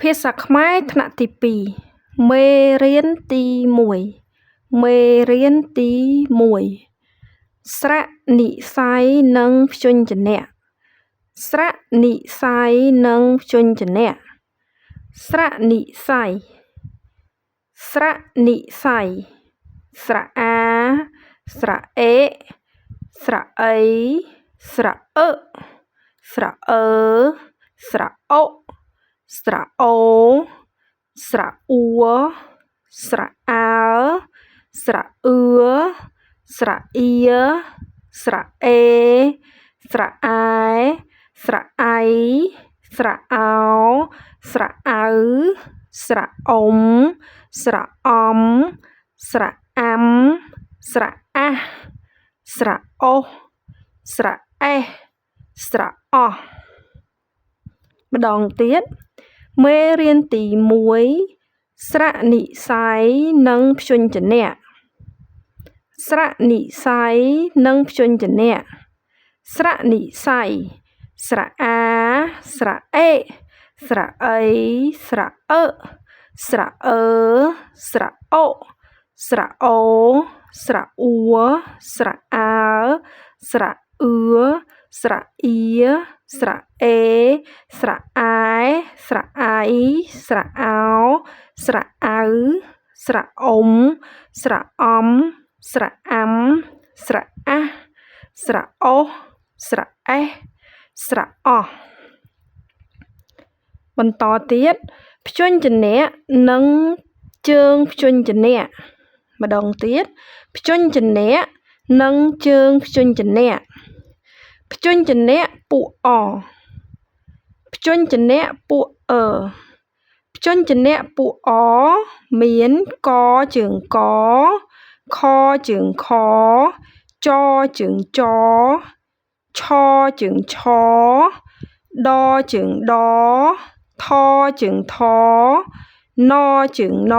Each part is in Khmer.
ភាសាខ្មែរថ្នាក់ទី2មេរៀនទី1មេរៀនទី1ស្រៈនិស្ស័យនិងព្យញ្ជនៈស្រៈនិស្ស័យនិងព្យញ្ជនៈស្រៈនិស្ស័យស្រៈនិស្ស័យស្រៈអាស្រៈអេស្រៈអីស្រៈអឺស្រៈអឺស្រៈអុស្រៈអូស្រៈអ៊ូស្រៈអើស្រៈអឿស្រៈអៀស្រៈអេស្រៈអែស្រៈអៃស្រៈអោស្រៈអៅស្រៈអ៊ុំស្រៈអំស្រៈអាំស្រៈអាស់ស្រៈអូសស្រៈអេសស្រៈអស់ម្ដងទៀតមេរៀនទី1ស្រៈនិស្ស័យនិងព្យញ្ជនៈស្រៈនិស្ស័យនិងព្យញ្ជនៈស្រៈនិស្ស័យស្រៈអាស្រៈអេស្រៈអីស្រៈអឺស្រៈអឺស្រៈអុស្រៈអូស្រៈអ៊ូស្រៈអើស្រៈអឿស្រៈអៀស្រៈអេស្រៈអែស្រៈអៃស្រៈអោស្រៈអៅស្រៈអ៊ុំស្រៈអំស្រៈអាំស្រៈអាស់ស្រៈអូសស្រៈអេសស្រៈអស់បន្តទៀតព្យញ្ជនៈនិងជើងព្យញ្ជនៈម្ដងទៀតព្យញ្ជនៈនិងជើងព្យញ្ជនៈព្យញ្ជនៈពួកអព្យញ្ជនៈពួកអឺព្យញ្ជនៈពួកអមានកជើងកខជើងខចជើងចឆជើងឆដជើងដថជើងថណជើងណ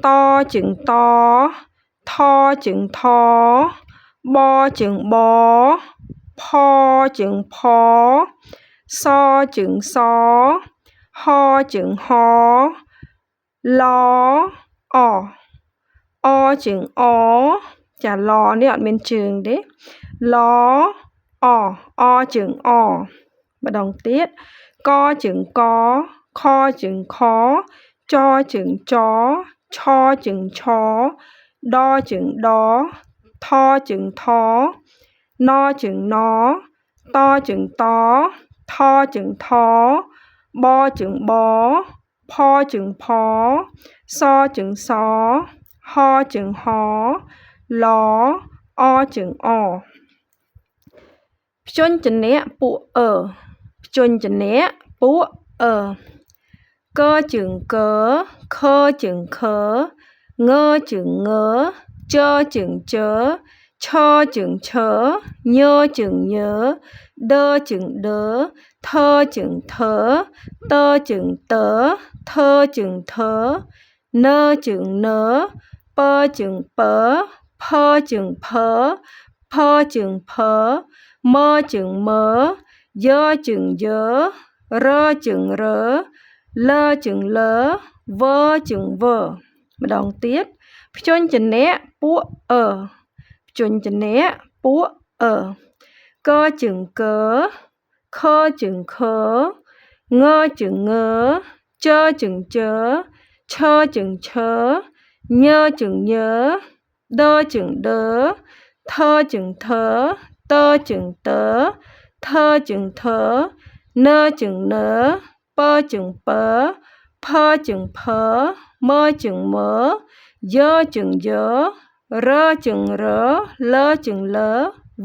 តជើងតថជើងថបជើងបផជើងផសជើងសហជើងហឡអអជើងអចាឡនេះអត់មានជើងទេឡអអជើងអម្ដងទៀតកជើងកខជើងខចជើងចឆជើងឆដជើងដថជើងថណជើងណតជើងតថជើងថបជើងបផជើងផសជើងសហជើងហឡអជើងអព្យញ្ជនៈពួកអឺព្យញ្ជនៈពួកអឺកជើងកខជើងខងជើងងជជើងជឆជើងឆញជើងញដជើងដថជើងថតជើងតថជើងថនជើងនពជើងពផជើងផផជើងផមជើងមយជើងយរជើងរលជើងលវជើងវម្ដងទៀតព្យញ្ជនៈពួកអឺព្យញ្ជនៈពួកអឺកជើងកខជើងខងជើងងចជើងចឆជើងឆញជើងញដជើងដថជើងថតជើងតថជើងថនជើងនពជើងពផជើងផមជើងមយជើងយរជើងរលជើងល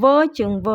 វជើងវ